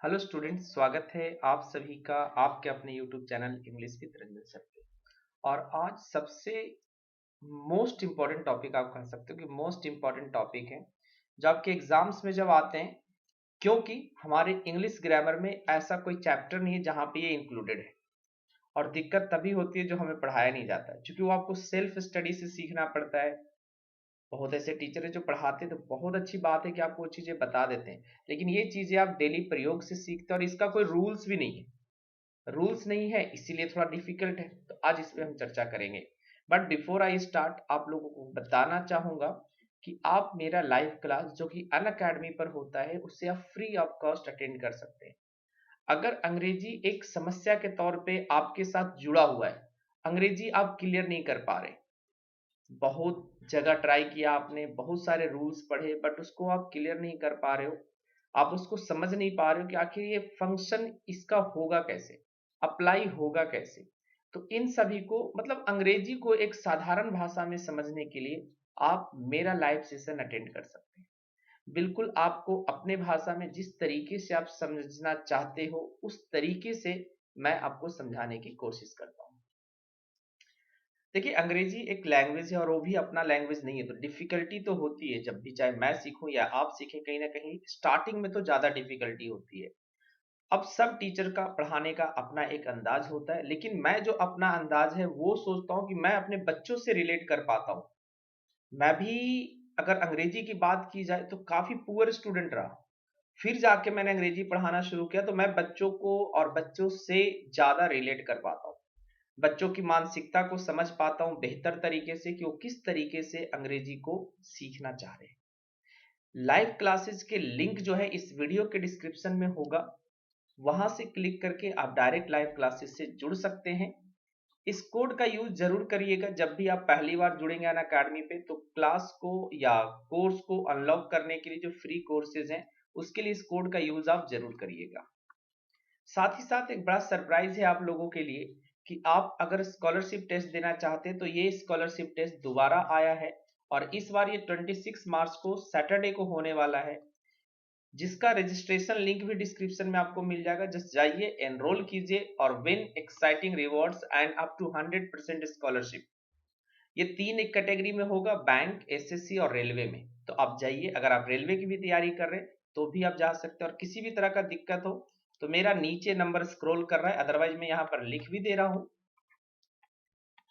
Hello students, स्वागत है आप सभी का आपके अपने YouTube channel English with Ranjan sir पे। और आज सबसे मोस्ट इम्पॉर्टेंट टॉपिक आप कह सकते हो कि मोस्ट इम्पॉर्टेंट टॉपिक है जो आपके एग्जाम्स में जब आते हैं, क्योंकि हमारे इंग्लिश ग्रामर में ऐसा कोई चैप्टर नहीं है जहाँ पे ये इंक्लूडेड है। और दिक्कत तभी होती है जो हमें पढ़ाया नहीं जाता है, क्योंकि वो आपको सेल्फ स्टडी से सीखना पड़ता है। बहुत ऐसे टीचर है जो पढ़ाते हैं तो बहुत अच्छी बात है कि आपको वो चीजें बता देते हैं, लेकिन ये चीजें आप डेली प्रयोग से सीखते हैं और इसका कोई रूल्स भी नहीं है। रूल्स नहीं है इसीलिए थोड़ा डिफिकल्ट है, तो आज इस पे हम चर्चा करेंगे। बट बिफोर आई स्टार्ट, आप लोगों को बताना चाहूंगा कि आप मेरा लाइव क्लास जो कि अन अकेडमी पर होता है उससे आप फ्री ऑफ कॉस्ट अटेंड कर सकते हैं। अगर अंग्रेजी एक समस्या के तौर पे आपके साथ जुड़ा हुआ है, अंग्रेजी आप क्लियर नहीं कर पा रहे, बहुत जगह ट्राई किया आपने, बहुत सारे रूल्स पढ़े, बट उसको आप क्लियर नहीं कर पा रहे हो, आप उसको समझ नहीं पा रहे हो कि आखिर ये फंक्शन इसका होगा कैसे, अप्लाई होगा कैसे। तो इन सभी को मतलब अंग्रेजी को एक साधारण भाषा में समझने के लिए आप मेरा लाइव सेशन अटेंड कर सकते हैं। बिल्कुल आपको अपने भाषा में जिस तरीके से आप समझना चाहते हो उस तरीके से मैं आपको समझाने की कोशिश करता हूँ। देखिए, अंग्रेजी एक लैंग्वेज है और वो भी अपना लैंग्वेज नहीं है, तो डिफिकल्टी तो होती है जब भी, चाहे मैं सीखूं या आप सीखें, कहीं ना कहीं स्टार्टिंग में तो ज्यादा डिफिकल्टी होती है। अब सब टीचर का पढ़ाने का अपना एक अंदाज होता है, लेकिन मैं जो अपना अंदाज है वो सोचता हूँ कि मैं अपने बच्चों से रिलेट कर पाता हूँ। मैं भी, अगर अंग्रेजी की बात की जाए तो काफी पुअर स्टूडेंट रहा, फिर जाके मैंने अंग्रेजी पढ़ाना शुरू किया, तो मैं बच्चों को और बच्चों से ज्यादा रिलेट कर पाता हूँ। बच्चों की मानसिकता को समझ पाता हूं बेहतर तरीके से कि वो किस तरीके से अंग्रेजी को सीखना चाह रहे हैं। लाइव क्लासेस के लिंक जो है इस वीडियो के डिस्क्रिप्शन में होगा, वहां से क्लिक करके आप डायरेक्ट लाइव क्लासेस से जुड़ सकते हैं। इस कोड का यूज जरूर करिएगा जब भी आप पहली बार जुड़ेंगे अन अकेडमी पे, तो क्लास को या कोर्स को अनलॉक करने के लिए जो फ्री कोर्सेज हैं उसके लिए इस कोड का यूज आप जरूर करिएगा। साथ ही साथ एक बड़ा सरप्राइज है आप लोगों के लिए कि आप अगर स्कॉलरशिप टेस्ट देना चाहते हैं तो ये स्कॉलरशिप टेस्ट दोबारा आया है, और इस बार ये 26 मार्च को सैटरडे को होने वाला है, जिसका रजिस्ट्रेशन लिंक भी डिस्क्रिप्शन में आपको मिल जाएगा। जस्ट जाइए, एनरोल कीजिए और win exciting rewards and up to 100% scholarship. ये तीन एक कैटेगरी में होगा, बैंक, एसएससी और रेलवे में। तो आप जाइए, अगर आप रेलवे की भी तैयारी कर रहे हैं तो भी आप जा सकते हैं, और किसी भी तरह का दिक्कत हो तो मेरा नीचे नंबर स्क्रॉल कर रहा है, अदरवाइज मैं यहाँ पर लिख भी दे रहा हूँ,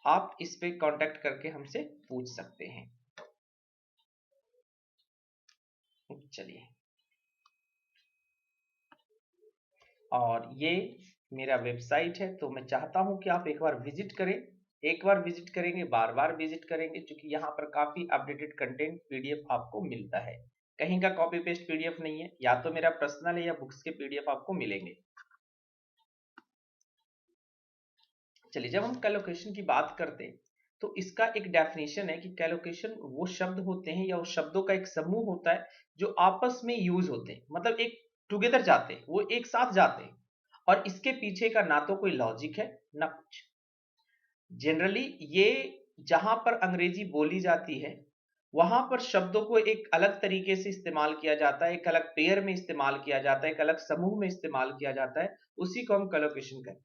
आप इस पे कांटेक्ट करके हमसे पूछ सकते हैं। चलिए, और ये मेरा वेबसाइट है, तो मैं चाहता हूं कि आप एक बार विजिट करें। एक बार विजिट करेंगे, बार बार विजिट करेंगे, क्योंकि यहाँ पर काफी अपडेटेड कंटेंट पीडीएफ आपको मिलता है। कहीं का कॉपी पेस्ट पीडीएफ नहीं है, या तो मेरा पर्सनल है या बुक्स के पीडीएफ आपको मिलेंगे। चलिए, जब हम कैलोकेशन की बात करते हैं तो इसका एक डेफिनेशन है कि कैलोकेशन वो शब्द होते हैं या उस शब्दों का एक समूह होता है जो आपस में यूज होते हैं, मतलब एक टुगेदर जाते हैं, वो एक साथ जाते हैं, और इसके पीछे का ना तो कोई लॉजिक है ना कुछ। जनरली ये, जहां पर अंग्रेजी बोली जाती है वहां पर शब्दों को एक अलग तरीके से इस्तेमाल किया जाता है, एक अलग पेयर में इस्तेमाल किया जाता है, एक अलग समूह में इस्तेमाल किया जाता है, उसी को हम कैलोकेशन कहते हैं।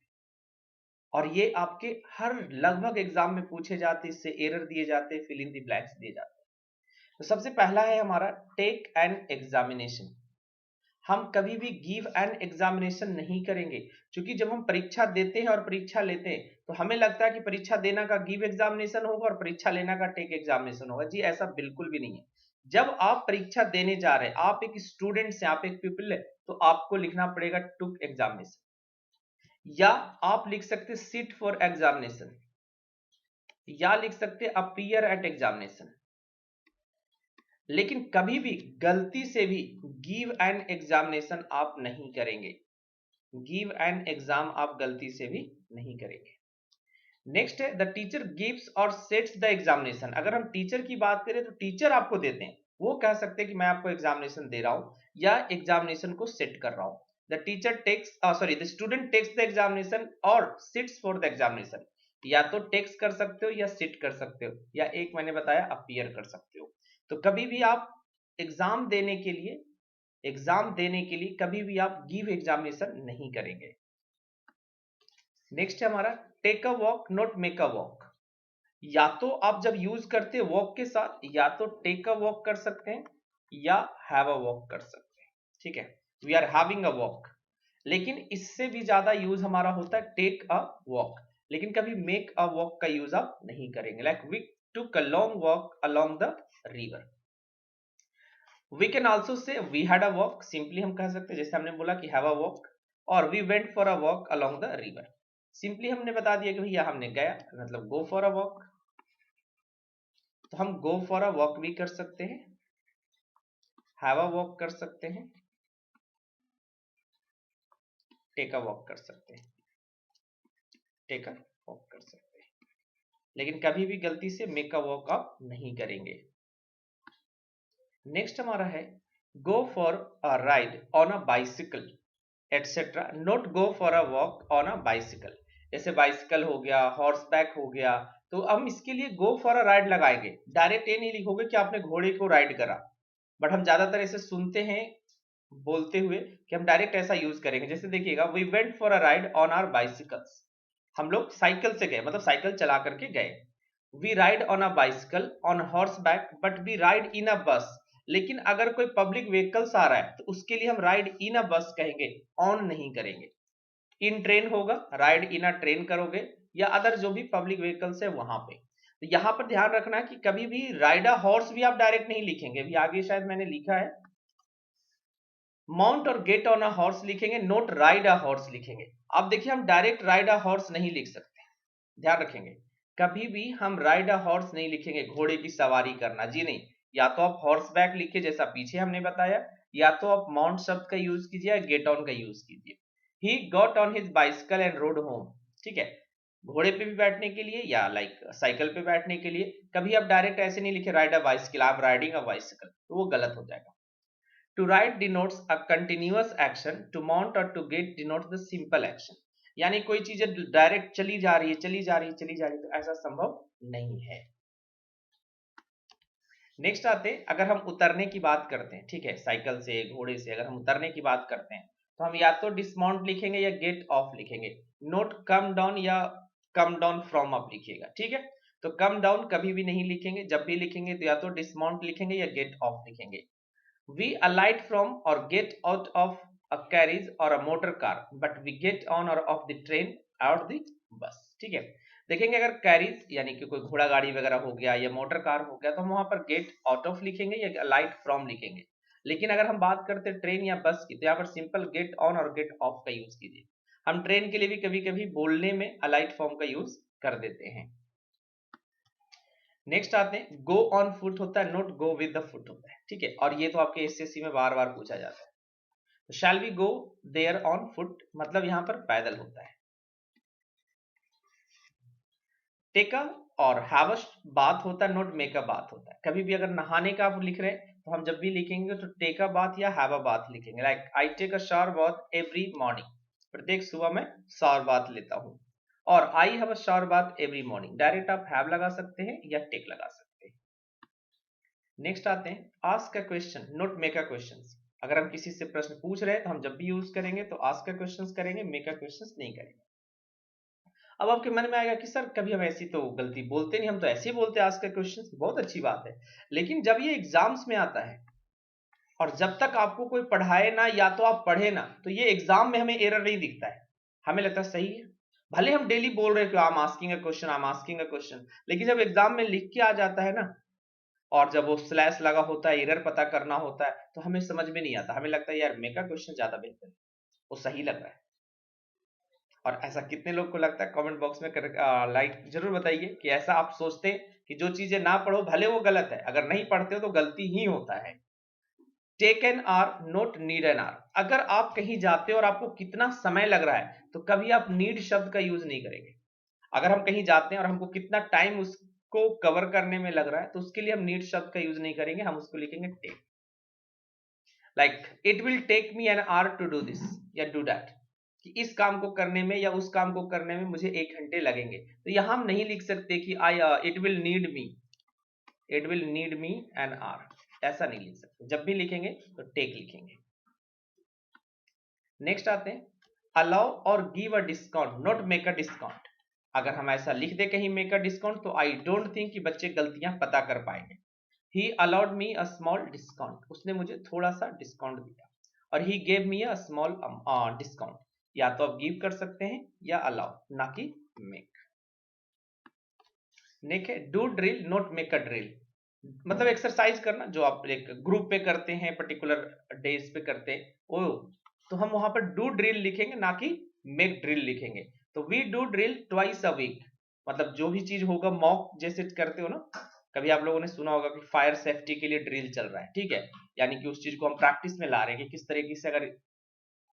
और ये आपके हर लगभग एग्जाम में पूछे जाते हैं, इससे एरर दिए जाते हैं, फिल इन द ब्लैंक्स दिए जाते हैं। तो सबसे पहला है हमारा टेक एन एग्जामिनेशन। हम कभी भी गिव एन एग्जामिनेशन नहीं करेंगे, क्योंकि जब हम परीक्षा देते हैं और परीक्षा लेते हैं तो हमें लगता है कि परीक्षा देना का गिव एग्जामिनेशन होगा और परीक्षा लेना का टेक एग्जामिनेशन होगा। जी ऐसा बिल्कुल भी नहीं है। जब आप परीक्षा देने जा रहे हैं, आप एक स्टूडेंट से, आप एक पीपल है, तो आपको लिखना पड़ेगा टुक एग्जामिनेशन, या आप लिख सकते सिट फॉर एग्जामिनेशन, या लिख सकते अपीयर एट एग्जामिनेशन। लेकिन कभी भी गलती से भी गिव एन एग्जामिनेशन आप नहीं करेंगे, गिव एन एग्जाम आप गलती से भी नहीं करेंगे। नेक्स्ट है द टीचर गिव्स और सेट्स द एग्जामिनेशन। अगर हम टीचर की बात करें तो टीचर आपको देते हैं, वो कह सकते हैं कि मैं आपको एग्जामिनेशन दे रहा हूं या एग्जामिनेशन को सेट कर रहा हूं। The teacher takes sorry the student takes the examination और सिट्स फॉर द एग्जामिनेशन। या तो टेक्स कर सकते हो या सिट कर सकते हो, या एक मैंने बताया अपीयर कर सकते हो। तो कभी भी आप एग्जाम देने के लिए एग्जाम देने के लिए कभी भी आप गिव एग्जामिनेशन नहीं करेंगे। नेक्स्ट है हमारा take a walk not make a walk. या तो आप जब यूज करते हैं वॉक के साथ या तो टेक अ वॉक कर सकते हैं या हैव अ वॉक कर सकते हैं, ठीक है, we are having a walk. लेकिन इससे भी ज्यादा यूज हमारा होता है टेक अ वॉक, लेकिन कभी मेक अ वॉक का यूज आप नहीं करेंगे। Like we took a long walk along the river. We can also say we had a walk, simply हम कह सकते हैं जैसे हमने बोला कि हैव अ वॉक, और we went for a walk along the river. Simply हमने बता दिया कि भैया हमने गया, मतलब गो फॉर अ वॉक, तो हम गो फॉर अ वॉक भी कर सकते हैं, हैव अ वॉक कर सकते हैं, टेक अ वॉक कर सकते हैं, टेक अ वॉक कर सकते हैं, लेकिन कभी भी गलती से मेक अ वॉक आप नहीं करेंगे। नेक्स्ट हमारा है go for a ride on a bicycle etcetera, not go for a walk on a bicycle. जैसे बाइसिकल हो गया, हॉर्स बैक हो गया, तो हम इसके लिए गो फॉर अ राइड लगाएंगे, डायरेक्ट ये नहीं लिखोगे कि आपने घोड़े को राइड करा। बट हम ज्यादातर ऐसे सुनते हैं बोलते हुए कि हम डायरेक्ट ऐसा यूज करेंगे। जैसे देखिएगा, we went for a ride on our bicycles, हम लोग साइकिल से गए, मतलब साइकिल चला करके गए। We ride on a bicycle on horseback but we ride in a bus. लेकिन अगर कोई पब्लिक व्हीकल्स आ रहा है तो उसके लिए हम राइड इन अ बस कहेंगे, ऑन नहीं करेंगे। इन ट्रेन होगा, राइड इन अ ट्रेन करोगे, या अदर जो भी पब्लिक व्हीकल्स है वहां पे। तो यहां पर ध्यान रखना है कि कभी भी राइड अ हॉर्स भी आप डायरेक्ट नहीं लिखेंगे, भी आगे शायद मैंने लिखा है माउंट और गेट ऑन अ हॉर्स लिखेंगे, नोट राइड अ हॉर्स लिखेंगे। अब देखिए हम डायरेक्ट राइड अ हॉर्स नहीं लिख सकते, ध्यान रखेंगे। कभी भी हम राइड अ हॉर्स नहीं लिखेंगे, घोड़े की सवारी करना, जी नहीं। या तो आप हॉर्स बैक लिखिए जैसा पीछे हमने बताया, या तो आप माउंट शब्द का यूज कीजिए या गेट ऑन का यूज कीजिए। He got on his bicycle and road home, ठीक है, घोड़े पे भी बैठने के लिए या लाइक साइकिल पे बैठने के लिए। कभी आप डायरेक्ट ऐसे नहीं लिखे राइड अ बाइसिकल, आप राइडिंग अ बाइसिकल, तो वो गलत हो जाएगा। To ride denotes a continuous action, to mount or to get denotes the simple action। यानी कोई चीज डायरेक्ट चली जा रही है चली जा रही है चली जा रही है, तो ऐसा संभव नहीं है। नेक्स्ट आते हैं, अगर हम उतरने की बात करते हैं, ठीक है, साइकिल से घोड़े से अगर हम उतरने की बात करते हैं, तो हम या तो डिसमाउंट लिखेंगे या गेट ऑफ लिखेंगे। नोट कम डाउन या कम डाउन फ्रॉम अप लिखिएगा, ठीक है। तो कम डाउन कभी भी नहीं लिखेंगे, जब भी लिखेंगे तो या तो डिसमाउंट लिखेंगे या गेट ऑफ लिखेंगे। We alight from or get out of a carriage or a motor car, but we get on or off the train or the bus, ठीक है। देखेंगे अगर कैरिज यानी कि कोई घोड़ा गाड़ी वगैरह हो गया या मोटर कार हो गया, तो हम वहां पर गेट आउट ऑफ लिखेंगे या अलाइट फ्रॉम लिखेंगे। लेकिन अगर हम बात करते हैं ट्रेन या बस की, तो यहाँ पर सिंपल गेट ऑन और गेट ऑफ का यूज कीजिए। हम ट्रेन के लिए भी कभी कभी बोलने में अलाइट फॉर्म का यूज कर देते हैं। नेक्स्ट आते हैं, गो ऑन फुट होता है, note go with the foot होता है, ठीक है। और ये तो आपके एसएससी में बार बार पूछा जाता है। तो shall we go there on foot, मतलब यहां पर पैदल होता है। टेक अ और हैव अ बात होता है, नोट मेक अ बात होता है। कभी भी अगर नहाने का आप लिख रहे हैं, तो हम जब भी लिखेंगे तो टेक अ बात या हैव अ बात लिखेंगे। Like I take a shower bath every morning, प्रत्येक सुबह मैं शावर बाथ लेता हूं। और I have a shower bath every morning, direct आप हैव लगा सकते हैं या टेक लगा सकते हैं। नेक्स्ट आते हैं, ask a question note make a question. अगर हम किसी से प्रश्न पूछ रहे हैं तो हम जब भी यूज करेंगे तो आस्क अ क्वेश्चन करेंगे, मेक अ क्वेश्चन नहीं करेंगे। अब आपके मन में आएगा कि सर कभी हम ऐसी तो गलती बोलते नहीं, हम तो ऐसे ही बोलते हैं आस्क अ क्वेश्चन, बहुत अच्छी बात है। लेकिन जब ये एग्जाम्स में आता है और जब तक आपको कोई पढ़ाए ना या तो आप पढ़े ना, तो ये एग्जाम में हमें एरर नहीं दिखता है, हमें लगता है सही है। भले हम डेली बोल रहे हैं कि I am asking a question, I am asking a question, लेकिन जब एग्जाम में लिख के आ जाता है ना, और जब वो स्लैश लगा होता है, एरर पता करना होता है, तो हमें समझ में नहीं आता, हमें लगता है यार मेका क्वेश्चन ज्यादा बेहतर है, वो सही लग रहा है। और ऐसा कितने लोग को लगता है, कमेंट बॉक्स में लाइक जरूर बताइए कि ऐसा आप सोचते हैं कि जो चीजें ना पढ़ो भले वो गलत है, अगर नहीं पढ़ते हो तो गलती ही होता है। Take an hour not need an hour. अगर आप कहीं जाते हो और आपको कितना समय लग रहा है, तो कभी आप नीड शब्द का यूज नहीं करेंगे। अगर हम कहीं जाते हैं और हमको कितना टाइम उसको कवर करने में लग रहा है, तो उसके लिए हम नीड शब्द का यूज नहीं करेंगे, हम उसको लिखेंगे take. Like it will take me an hour to do this या डू दैट, कि इस काम को करने में या उस काम को करने में मुझे 1 घंटे लगेंगे। तो यहां हम नहीं लिख सकते कि I it will need me, it will need me an hour, ऐसा नहीं लिख सकते। जब भी लिखेंगे तो टेक लिखेंगे। नेक्स्ट आते हैं, अलाउ और give a discount, not make a discount. अगर हम ऐसा लिख दे कहीं मेक अ डिस्काउंट, तो आई डोंट थिंक कि बच्चे गलतियां पता कर पाएंगे। He allowed me a small discount, उसने मुझे थोड़ा सा डिस्काउंट दिया। और he gave me a small discount, या तो आप गिव कर सकते हैं या अलाउ, ना कि मेक। नेक्स्ट है, do drill not make a drill, मतलब एक्सरसाइज करना जो आप एक ग्रुप पे करते हैं, पर्टिकुलर डेज पे करते हैं, ओ तो हम वहां पर डू ड्रिल लिखेंगे, ना कि मेक ड्रिल लिखेंगे। तो we do drill twice a week, मतलब जो भी चीज होगा, मॉक जैसे करते हो ना, कभी आप लोगों ने सुना होगा कि फायर सेफ्टी के लिए ड्रिल चल रहा है, ठीक है, यानी कि उस चीज को हम प्रैक्टिस में ला रहे हैं कि किस तरीके से अगर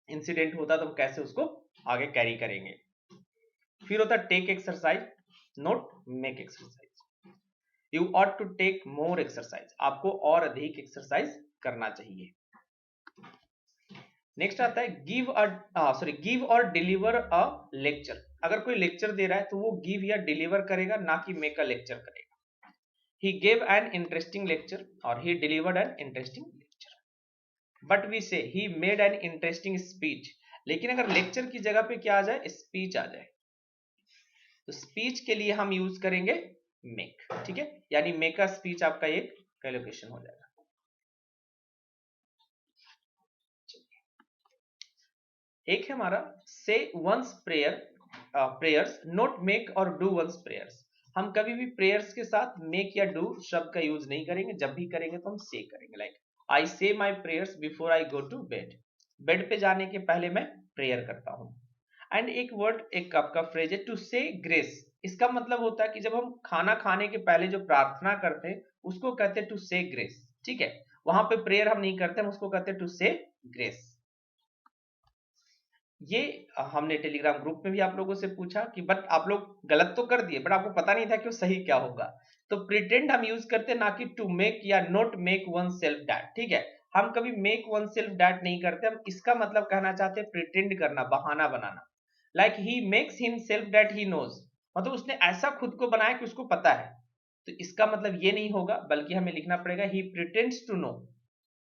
इंसिडेंट होता तो हम कैसे उसको आगे कैरी करेंगे। फिर होता है take exercise not make exercise, you ought to take more exercise, आपको और अधिक एक्सरसाइज करना चाहिए। नेक्स्ट आता है गिव और डिलीवर अ लेक्चर, अगर कोई लेक्चर दे रहा है तो वो गिव या डिलीवर करेगा, ना कि मेक अ लेक्चर करेगा। He gave an interesting lecture और he delivered an interesting lecture, but we say he made an interesting speech. लेकिन अगर लेक्चर की जगह पे क्या आ जाए, स्पीच आ जाए, तो स्पीच के लिए हम यूज करेंगे मेक, ठीक है, यानी मेक अ स्पीच आपका एक कैलोकेशन हो जाएगा। एक है हमारा से वंस प्रेयर्स नॉट मेक और डू वंस प्रेयर्स, हम कभी भी प्रेयर्स के साथ मेक या डू शब्द का यूज नहीं करेंगे, जब भी करेंगे तो हम से करेंगे। Like I say my prayers before I go to bed, bed पे जाने के पहले मैं प्रेयर करता हूँ। एंड एक वर्ड, एक आपका फ्रेज है टू से ग्रेस, इसका मतलब होता है कि जब हम खाना खाने के पहले जो प्रार्थना करते हैं उसको कहते हैं टू से ग्रेस, ठीक है, वहां पे प्रेयर हम नहीं करते, हम उसको कहते हैं टू से ग्रेस। ये हमने टेलीग्राम ग्रुप में भी आप लोगों से पूछा कि बट आप लोग गलत तो कर दिए, बट आपको पता नहीं था कि वो सही क्या होगा। तो प्रिटेंड हम यूज करते ना कि टू मेक या not make one self that, ठीक है, हम कभी मेक वन सेल्फ डैट नहीं करते, हम इसका मतलब कहना चाहते हैं प्रिटेंड करना, बहाना बनाना। Like he makes himself that he knows, मतलब उसने ऐसा खुद को बनाया कि उसको पता है। तो इसका मतलब ये नहीं होगा, बल्कि हमें लिखना पड़ेगा ही प्रिटेंड्स टू नो,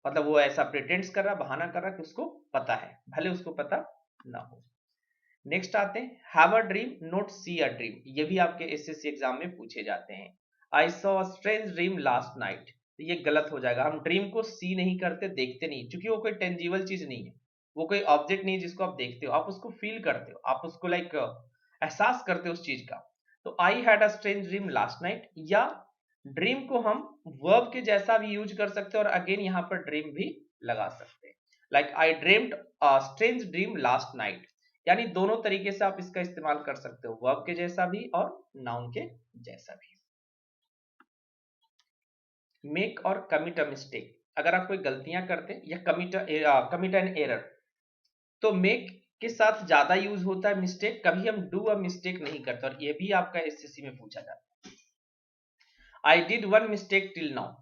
मतलब वो ऐसा प्रिटेंड्स कर रहा, बहाना कर रहा कि उसको पता है, भले उसको पता ना हो। नेक्स्ट आते हैं, have a dream not see a dream, ये भी आपके एसएससी एग्जाम में पूछे जाते हैं। I saw a strange dream last night, ये गलत हो जाएगा, हम ड्रीम को सी नहीं करते, देखते नहीं, क्योंकि वो कोई टेंजिबल चीज नहीं है, वो कोई ऑब्जेक्ट नहीं है जिसको आप देखते हो, आप उसको फील करते हो, आप उसको लाइक एहसास करते हो उस चीज का। तो I had a strange dream last night, या ड्रीम को हम वर्ब के जैसा भी यूज कर सकते हैं और अगेन यहाँ पर ड्रीम भी लगा सकते हैं। Like I dreamed a strange dream last night, यानी दोनों तरीके से आप इसका इस्तेमाल कर सकते हो, वर्ब के जैसा भी और नाउन के जैसा भी। मेक और कमिट अ मिस्टेक, अगर आप कोई गलतियां करते हैं या कमिट एन एरर, तो मेक के साथ ज्यादा यूज होता है मिस्टेक, कभी हम डू अ मिस्टेक नहीं करते, और ये भी आपका एसएससी में पूछा जाता है। I did one mistake till now,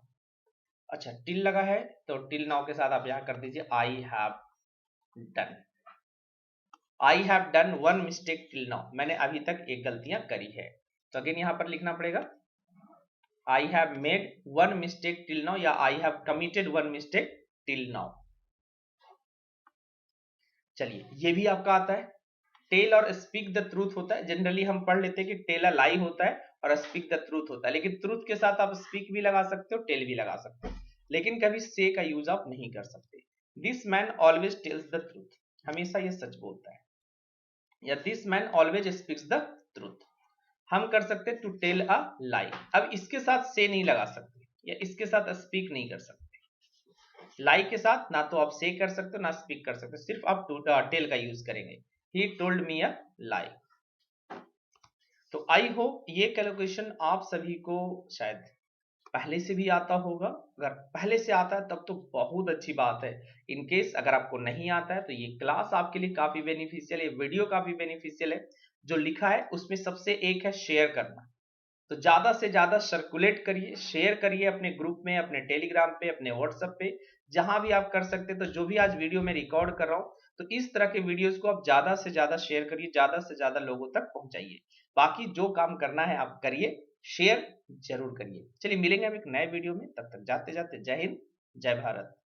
अच्छा टिल लगा है तो टिल नाउ के साथ आप यहां कर दीजिए I have done, I have done one mistake till now, मैंने अभी तक एक गलतियां करी है। तो अगेन यहां पर लिखना पड़ेगा I have made one mistake till now, या I have committed one mistake till now. चलिए ये भी आपका आता है। टेल और स्पीक द ट्रूथ होता है, जनरली हम पढ़ लेते हैं कि टेल अ लाई होता है और स्पीक द ट्रूथ होता है, लेकिन ट्रूथ के साथ आप स्पीक भी लगा सकते हो, टेल भी लगा सकते हो, लेकिन कभी से का यूज आप नहीं कर सकते। This man always tells the truth, हमेशा ये सच बोलता है, या this man always speaks the truth, हम कर सकते टू टेल अ लाई। अब इसके साथ से नहीं लगा सकते, या इसके साथ स्पीक नहीं कर सकते, लाई के साथ ना तो आप से कर सकते हो ना स्पीक कर सकते हो, सिर्फ आप टू टेल का यूज करेंगे, ही टोल्ड मी अ लाई। तो आई होप ये कैलकुलेशन आप सभी को शायद पहले से भी आता होगा, अगर पहले से आता है तब तो बहुत अच्छी बात है। इनकेस अगर आपको नहीं आता है तो ये क्लास आपके लिए काफी बेनिफिशियल है, वीडियो काफी बेनिफिशियल है। जो लिखा है उसमें सबसे एक है शेयर करना, तो ज्यादा से ज्यादा सर्कुलेट करिए, शेयर करिए अपने ग्रुप में, अपने टेलीग्राम पे, अपने व्हाट्सएप पे, जहां भी आप कर सकते हैं। तो जो भी आज वीडियो में रिकॉर्ड कर रहा हूं, तो इस तरह के वीडियोस को आप ज्यादा से ज्यादा शेयर करिए, ज्यादा से ज्यादा लोगों तक पहुंचाइए। बाकी जो काम करना है आप करिए, शेयर जरूर करिए। चलिए मिलेंगे हम एक नए वीडियो में, तब तक जाते जाते जय हिंद, जय भारत।